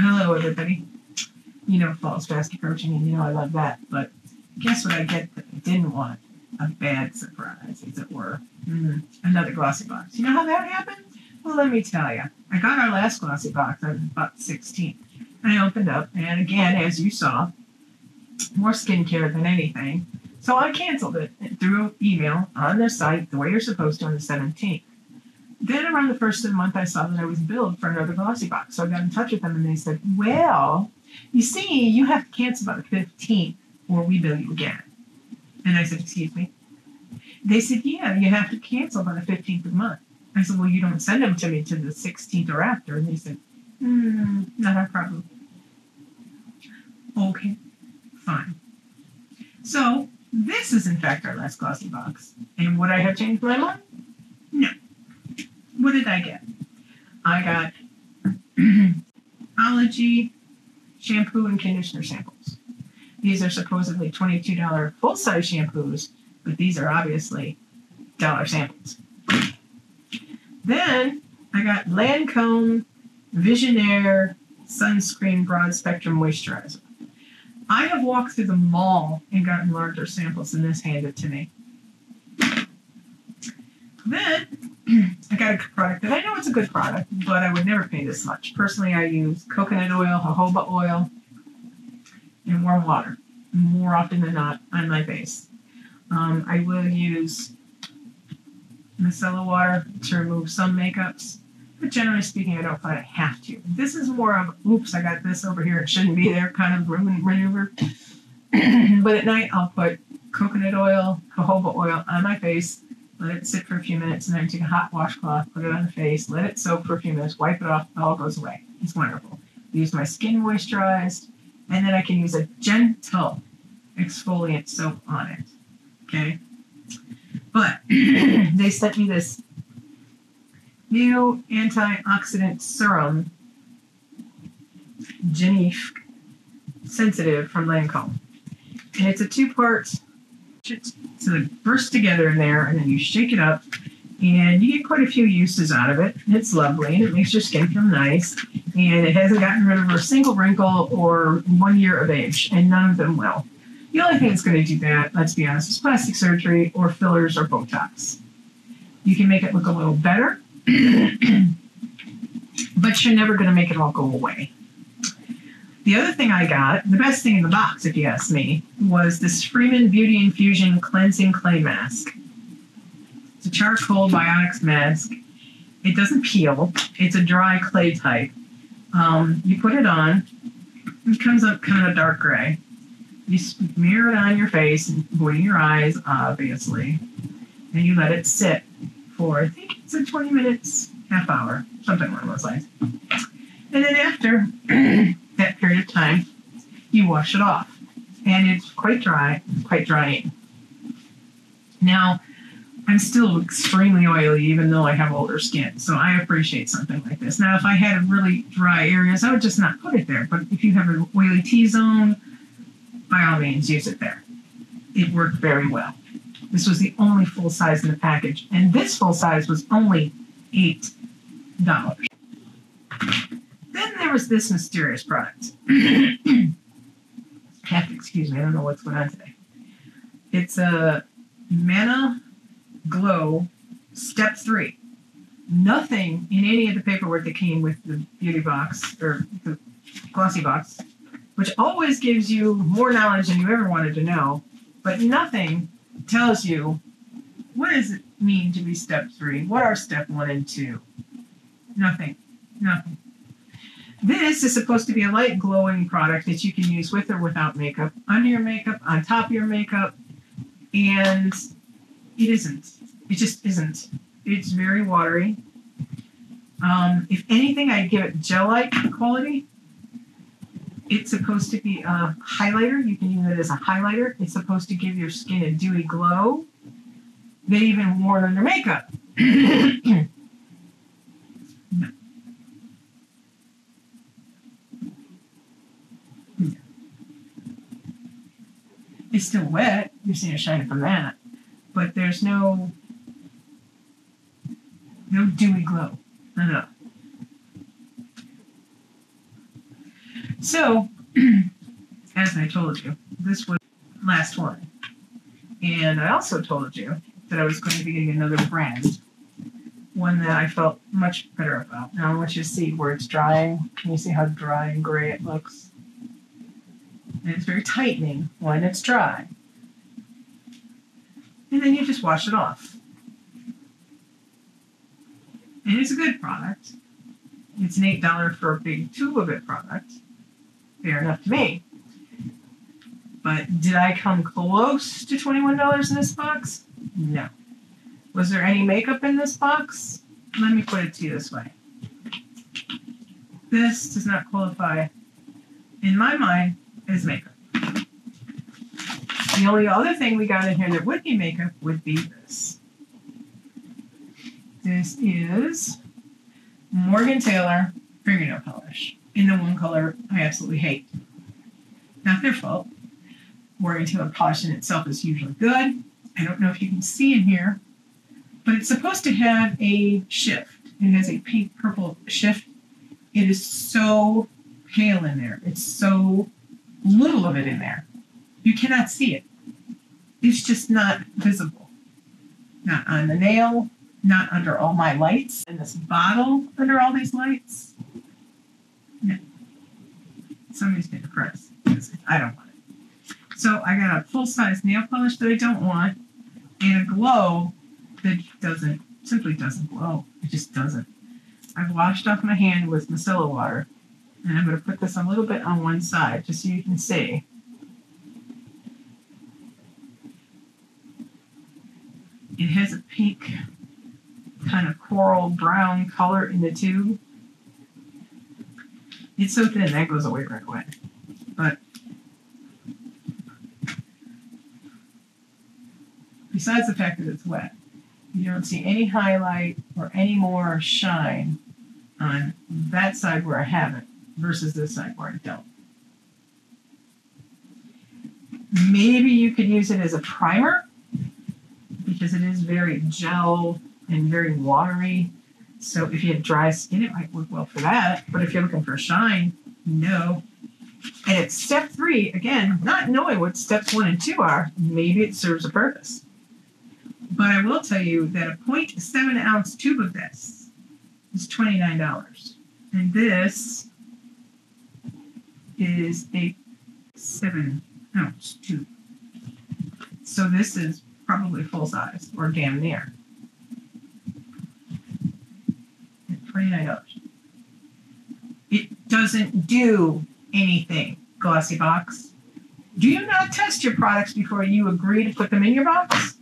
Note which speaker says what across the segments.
Speaker 1: Hello, everybody. You know, fall's fast approaching, and you know I love that. But guess what I get that I didn't want? A bad surprise, as it were. Another Glossybox. You know how that happened? Well, let me tell you. I got our last Glossybox on about 16th. I opened up, and again, as you saw, more skincare than anything. So I canceled it through email on their site the way you're supposed to on the 17th. Then around the first of the month, I saw that I was billed for another Glossybox. So I got in touch with them, and they said, well, you see, you have to cancel by the 15th, or we bill you again. And I said, excuse me? They said, yeah, you have to cancel by the 15th of the month. I said, well, you don't send them to me to the 16th or after. And they said, not our problem. Okay, fine. So this is, in fact, our last Glossybox. And would I have changed my mind? No. What did I get? I got Ology shampoo and conditioner samples. These are supposedly $22 full-size shampoos, but these are obviously dollar samples. Then I got Lancome Visionaire Sunscreen Broad Spectrum Moisturizer. I have walked through the mall and gotten larger samples than this handed to me. Then I got a product that I know it's a good product, but I would never pay this much. Personally, I use coconut oil, jojoba oil, and warm water more often than not on my face. I will use micellar water to remove some makeups, but generally speaking, I don't find I have to. This is more of, oops, I got this over here, it shouldn't be there kind of maneuver. But at night, I'll put coconut oil, jojoba oil on my face, let it sit for a few minutes, and then take a hot washcloth, put it on the face, let it soak for a few minutes, wipe it off, it all goes away. It's wonderful. Use my skin moisturized, and then I can use a gentle exfoliant soap on it. Okay? But they sent me this new antioxidant serum, Genif Sensitive from Lancome. And it's a two-part. So it bursts together in there, and then you shake it up, and you get quite a few uses out of it. It's lovely, and it makes your skin feel nice, and it hasn't gotten rid of a single wrinkle or 1 year of age, and none of them will. The only thing that's going to do that, let's be honest, is plastic surgery or fillers or Botox. You can make it look a little better, but you're never going to make it all go away. The other thing I got, the best thing in the box, if you ask me, was this Freeman Beauty Infusion Cleansing Clay Mask. It's a charcoal biotics mask. It doesn't peel. It's a dry clay type. You put it on. It comes up kind of dark gray. You smear it on your face, avoiding your eyes, obviously. And you let it sit for, I think it's 20 minutes, half hour, something along those lines. And then after that period of time, you wash it off. And it's quite dry, quite drying. Now, I'm still extremely oily, even though I have older skin. So I appreciate something like this. Now, if I had really dry areas, I would just not put it there. But if you have an oily T-zone, by all means, use it there. It worked very well. This was the only full size in the package. And this full size was only $8. Then there was this mysterious product. Have to excuse me, I don't know what's going on today. It's a Mana Glow Step 3. Nothing in any of the paperwork that came with the beauty box or the Glossybox, which always gives you more knowledge than you ever wanted to know, but nothing tells you what does it mean to be Step 3? What are Step 1 and 2? Nothing. Nothing. This is supposed to be a light glowing product that you can use with or without makeup, under your makeup, on top of your makeup, and it isn't. It just isn't. It's very watery. If anything, I'd give it gel-like quality. It's supposed to be a highlighter. You can use it as a highlighter. It's supposed to give your skin a dewy glow. They even wore it under makeup. No. It's still wet. You're seeing it shining from that. But there's no dewy glow. No. So, as I told you, this was the last one. And I also told you that I was going to be getting another brand, one that I felt much better about. Now I want you to see where it's drying. Can you see how dry and gray it looks? And it's very tightening when it's dry. And then you just wash it off. And it's a good product. It's an $8 for a big tube of it product. Fair enough to me. But did I come close to $21 in this box? No. Was there any makeup in this box? Let me put it to you this way. This does not qualify, in my mind, as makeup. The only other thing we got in here that would be makeup would be this. This is Morgan Taylor fingernail polish in the one color I absolutely hate. Not their fault. Morgan Taylor polish in itself is usually good. I don't know if you can see in here, but it's supposed to have a shift. It has a pink-purple shift. It is so pale in there. It's so little of it in there. You cannot see it. It's just not visible. Not on the nail, not under all my lights. In this bottle, under all these lights. No. Somebody's been depressed because I don't want it. So I got a full-size nail polish that I don't want and a glow that simply doesn't glow. It just doesn't. I've washed off my hand with micellar water, and I'm going to put this a little bit on one side just so you can see. It has a pink kind of coral brown color in the tube. It's so thin that goes away right away. But besides the fact that it's wet, you don't see any highlight or any more shine on that side where I have it versus this side where I don't. Maybe you could use it as a primer because it is very gel and very watery. So if you have dry skin, it might work well for that. But if you're looking for shine, no. And it's step 3, again, not knowing what steps 1 and 2 are, maybe it serves a purpose. But I will tell you that a 0.7 ounce tube of this is $29. And this is a 7 ounce tube. So this is probably full size or damn near. $29. It doesn't do anything, Glossybox. Do you not test your products before you agree to put them in your box?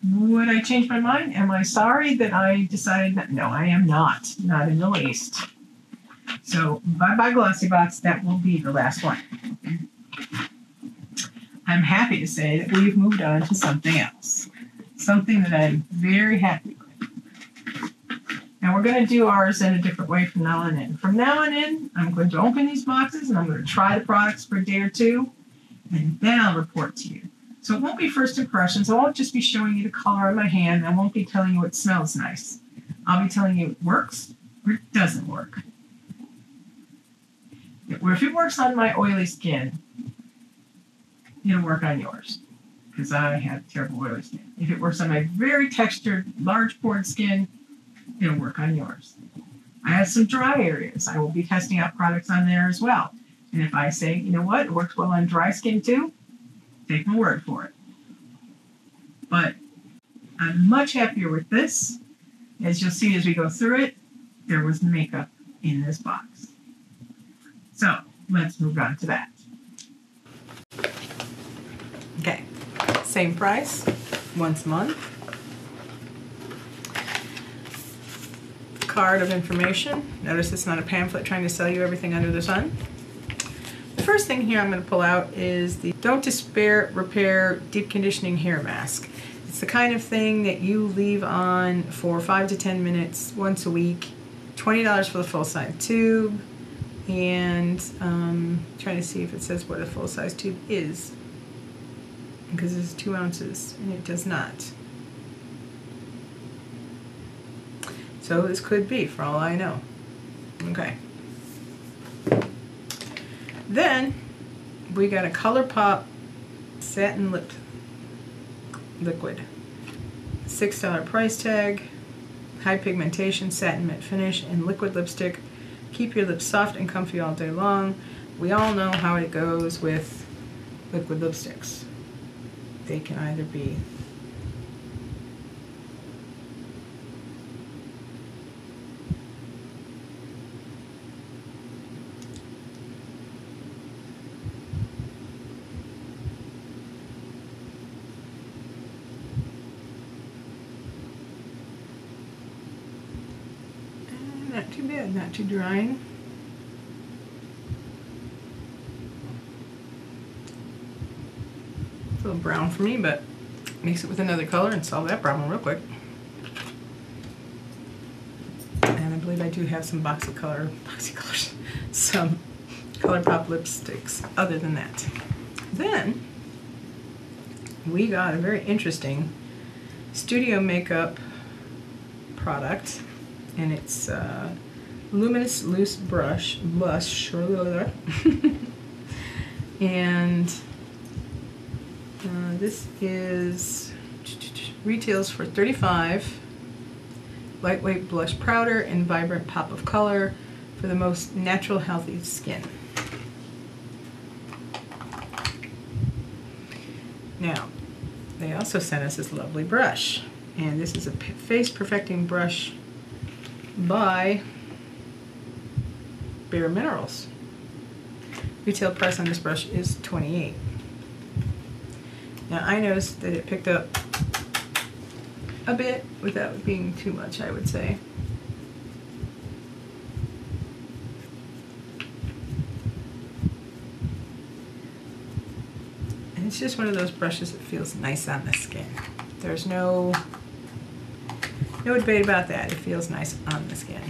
Speaker 1: Would I change my mind? Am I sorry that I decided that? No, I am not. Not in the least. So, bye-bye Glossybox. That will be the last one. I'm happy to say that we've moved on to something else. Something that I'm very happy with. Now, we're going to do ours in a different way from now on in. From now on in, I'm going to open these boxes and I'm going to try the products for a day or two, and then I'll report to you. So it won't be first impressions. I won't just be showing you the color on my hand. I won't be telling you it smells nice. I'll be telling you it works or it doesn't work. If it works on my oily skin, it'll work on yours because I have terrible oily skin. If it works on my very textured, large pored skin, it'll work on yours. I have some dry areas. I will be testing out products on there as well. And if I say, you know what, it works well on dry skin too, take my word for it. But I'm much happier with this. As you'll see as we go through it, there was makeup in this box. So let's move on to that. Okay, same price, once a month. Card of information. Notice it's not a pamphlet trying to sell you everything under the sun. The first thing here I'm going to pull out is the Don't Despair Repair Deep Conditioning Hair Mask. It's the kind of thing that you leave on for 5 to 10 minutes once a week. $20 for the full-size tube. And trying to see if it says what a full-size tube is. Because it's 2 ounces and it does not. So this could be, for all I know. Okay.
Speaker 2: Then we got a ColourPop satin lip liquid. $6 price tag, high pigmentation, satin matte finish, and liquid lipstick. Keep your lips soft and comfy all day long. We all know how it goes with liquid lipsticks. They can either be not too bad, not too drying. It's a little brown for me, but mix it with another color and solve that problem real quick. And I believe I do have some Boxycolors, some ColourPop lipsticks other than that. Then we got a very interesting studio makeup product, and it's luminous loose blush, and this is retails for $35. Lightweight blush powder and vibrant pop of color for the most natural, healthy skin. Now, they also sent us this lovely brush, and this is a face perfecting brush by Bare Minerals. Retail price on this brush is $28. Now I noticed that it picked up a bit without being too much, I would say. And it's just one of those brushes that feels nice on the skin. There's no debate about that. It feels nice on the skin.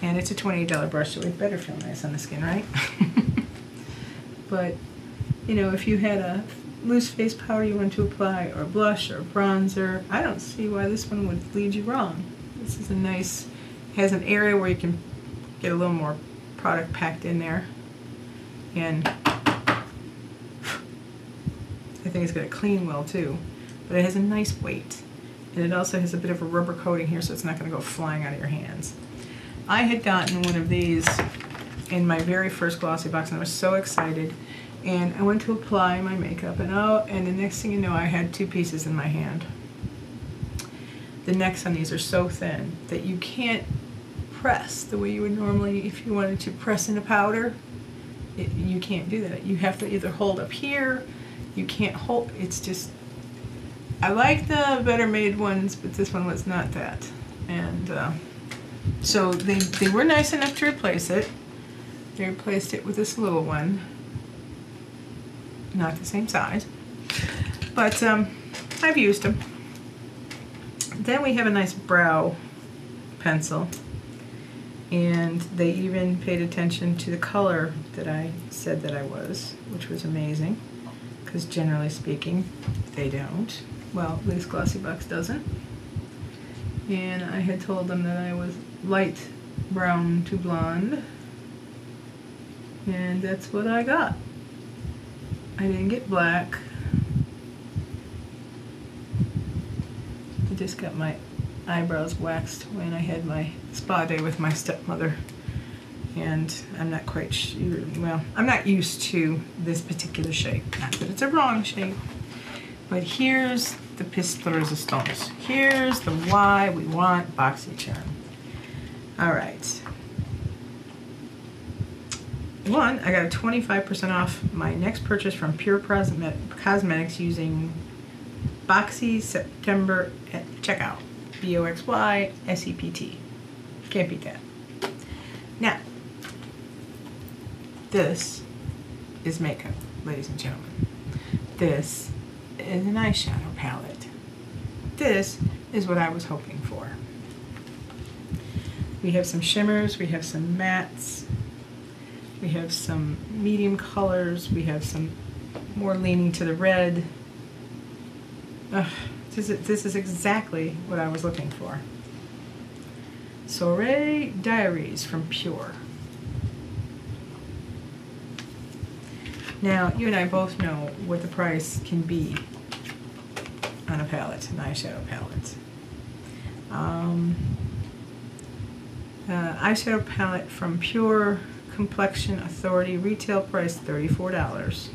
Speaker 2: And it's a $28 brush, so it better feel nice on the skin, right? But, you know, if you had a loose face powder you want to apply, or blush, or bronzer, I don't see why this one would lead you wrong. This is a nice, has an area where you can get a little more product packed in there. And I think it's going to clean well too. But it has a nice weight. And it also has a bit of a rubber coating here, so it's not going to go flying out of your hands. I had gotten one of these in my very first Glossybox, and I was so excited. And I went to apply my makeup, and the next thing you know, I had two pieces in my hand. The necks on these are so thin that you can't press the way you would normally if you wanted to press in a powder. You can't do that. You have to either hold up here, you can't hold, it's just, I like the better made ones, but this one was not that. And so they were nice enough to replace it. They replaced it with this little one. Not the same size, but I've used them. Then we have a nice brow pencil, and they even paid attention to the color that I said that I was, which was amazing, because generally speaking, they don't. Well, at least Glossybox doesn't. And I had told them that I was light brown to blonde, and that's what I got. I didn't get black. I just got my eyebrows waxed when I had my spa day with my stepmother. And I'm not quite sure, well, I'm not used to this particular shape. Not that it's a wrong shape, but here's the pièce de résistance. Here's the why we want Boxycharm. All right. One, I got a 25% off my next purchase from Pure Cosmetics using Boxy September at checkout. BOXYSEPT. Can't beat that. Now, this is makeup, ladies and gentlemen. This is an eyeshadow palette. This is what I was hoping for. We have some shimmers, we have some mattes, we have some medium colors, we have some more leaning to the red. This is exactly what I was looking for. Soiree Diaries from Pure. Now, you and I both know what the price can be on a palette, an eyeshadow palette. Eyeshadow palette from Pure Complexion Authority, retail price $34.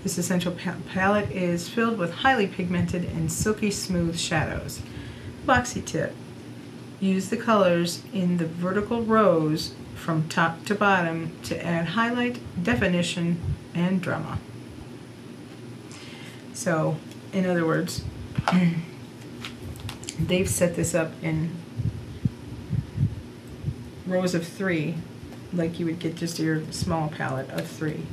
Speaker 2: This essential palette is filled with highly pigmented and silky smooth shadows. Boxy tip: use the colors in the vertical rows from top to bottom to add highlight, definition, and drama. So, in other words, they've set this up in rows of 3, like you would get just your small palette of 3.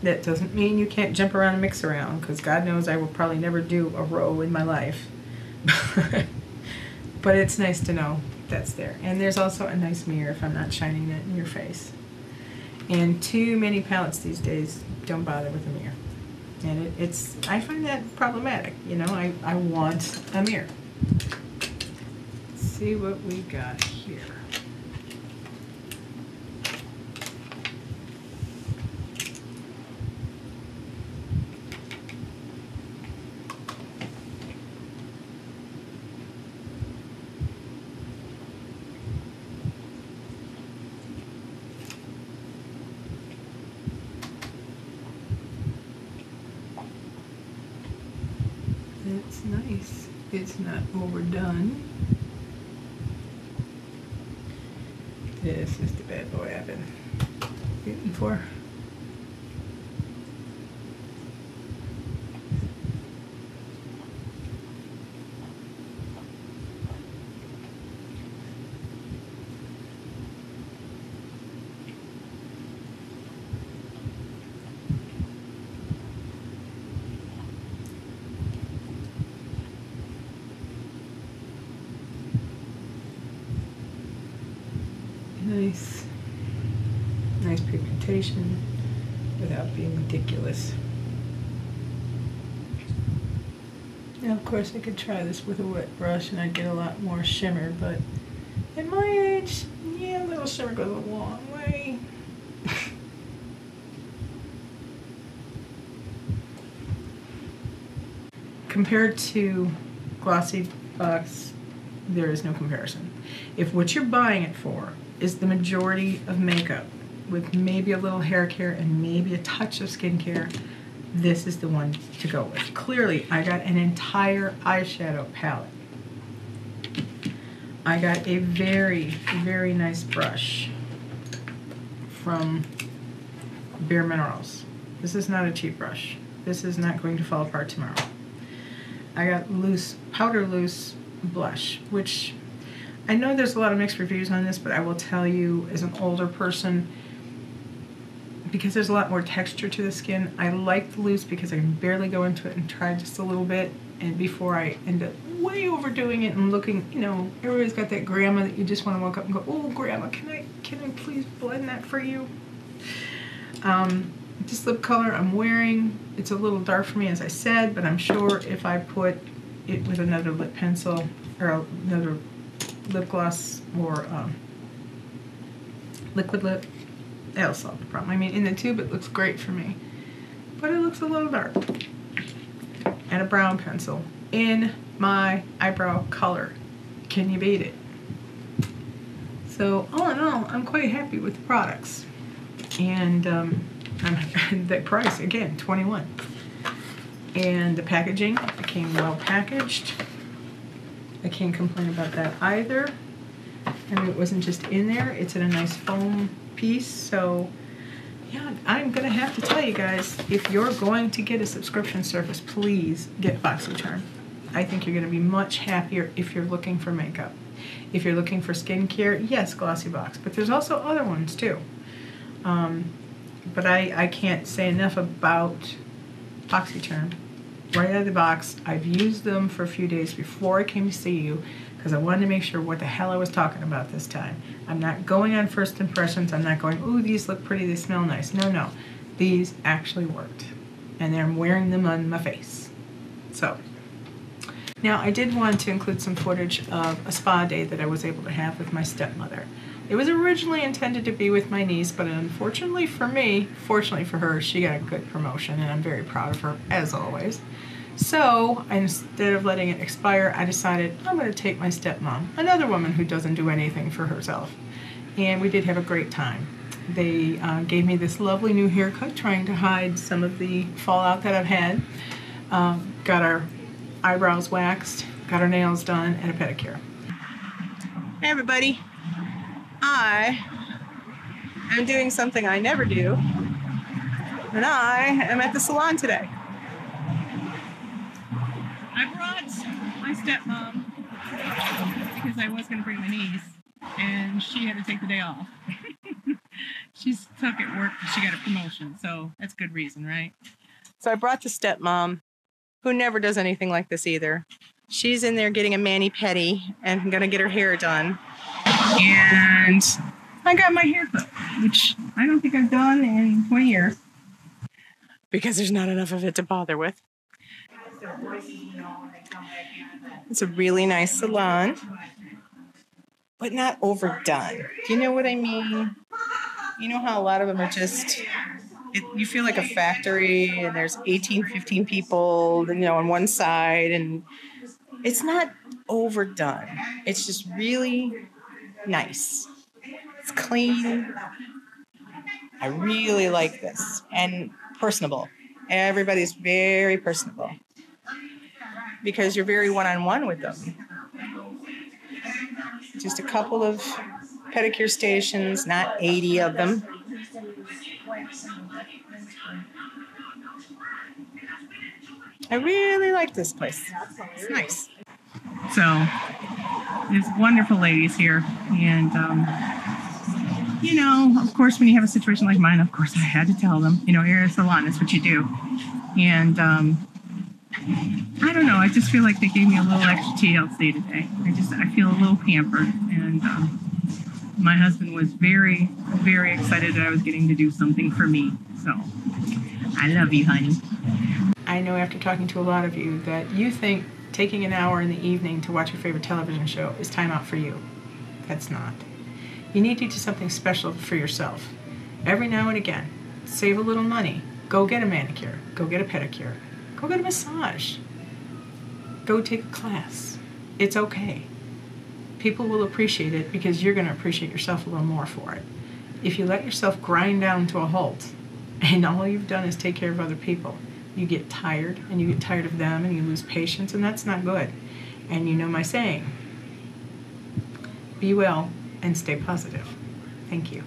Speaker 2: That doesn't mean you can't jump around and mix around, because God knows I will probably never do a row in my life. But it's nice to know that's there. And there's also a nice mirror if I'm not shining it in your face. And too many palettes these days don't bother with a mirror. And I find that problematic. You know, I want a mirror. Let's see what we got here. It's nice. It's not overdone. This is the bad boy I've been waiting for. Nice pigmentation without being ridiculous. Now, of course, I could try this with a wet brush and I'd get a lot more shimmer, but at my age, yeah, a little shimmer goes a long way. Compared to Glossybox, there is no comparison. If what you're buying it for is the majority of makeup with maybe a little hair care and maybe a touch of skincare, this is the one to go with. Clearly, I got an entire eyeshadow palette. I got a very, very nice brush from Bare Minerals. This is not a cheap brush. This is not going to fall apart tomorrow. I got loose, powder loose blush, which I know there's a lot of mixed reviews on this, but I will tell you, as an older person, because there's a lot more texture to the skin, I like the loose because I can barely go into it and try just a little bit, and before I end up way overdoing it and looking, you know, everybody's got that grandma that you just want to walk up and go, oh, grandma, can I please blend that for you? This lip color I'm wearing, it's a little dark for me, as I said, but I'm sure if I put it with another lip pencil or another lip gloss or liquid lip, that'll solve the problem. I mean, in the tube it looks great for me, but it looks a little dark. And a brown pencil in my eyebrow color. Can you beat it? So all in all, I'm quite happy with the products. And the price, again, $21. And the packaging, it came well packaged. I can't complain about that either. I mean, it wasn't just in there, it's in a nice foam piece. So yeah, I'm gonna have to tell you guys, if you're going to get a subscription service, please get Boxycharm. I think you're gonna be much happier if you're looking for makeup. If you're looking for skincare, yes, Glossybox, but there's also other ones too. But I can't say enough about Boxycharm. Right out of the box, I've used them for a few days before I came to see you because I wanted to make sure what the hell I was talking about this time. I'm not going on first impressions. I'm not going, ooh, these look pretty, they smell nice. No, no. These actually worked. And I'm wearing them on my face. So, now I did want to include some footage of a spa day that I was able to have with my stepmother. It was originally intended to be with my niece, but unfortunately for me, fortunately for her, she got a good promotion, and I'm very proud of her, as always. So instead of letting it expire, I decided I'm going to take my stepmom, another woman who doesn't do anything for herself. And we did have a great time. They gave me this lovely new haircut, trying to hide some of the fallout that I've had. Got our eyebrows waxed, got our nails done, and a pedicure. Hey everybody, I am doing something I never do, and I am at the salon today. I brought my stepmom because I was going to bring my niece, and she had to take the day off. She's stuck at work because she got a promotion, so that's good reason, right? So I brought the stepmom, who never does anything like this either. She's in there getting a mani-pedi and going to get her hair done. And I got my hair cut, which I don't think I've done in 20 years because there's not enough of it to bother with. It's a really nice salon, but not overdone. Do you know what I mean? You know how a lot of them are just, you feel like a factory and there's 18, 15 people, on one side, and it's not overdone. It's just really nice. It's clean. I really like this. And personable. Everybody's very personable because you're very one-on-one with them. Just a couple of pedicure stations, not 80 of them. I really like this place. It's nice. So, there's wonderful ladies here, and of course, when you have a situation like mine, of course, I had to tell them, you're at a salon, that's what you do. And I don't know, I just feel like they gave me a little extra TLC today. I feel a little pampered, and my husband was very, very excited that I was getting to do something for me. So, I love you, honey. I know after talking to a lot of you that you think taking an hour in the evening to watch your favorite television show is time out for you. That's not. You need to do something special for yourself. Every now and again, save a little money. Go get a manicure. Go get a pedicure. Go get a massage. Go take a class. It's okay. People will appreciate it because you're going to appreciate yourself a little more for it. If you let yourself grind down to a halt and all you've done is take care of other people, you get tired, and you get tired of them, and you lose patience, and that's not good. And you know my saying, be well and stay positive. Thank you.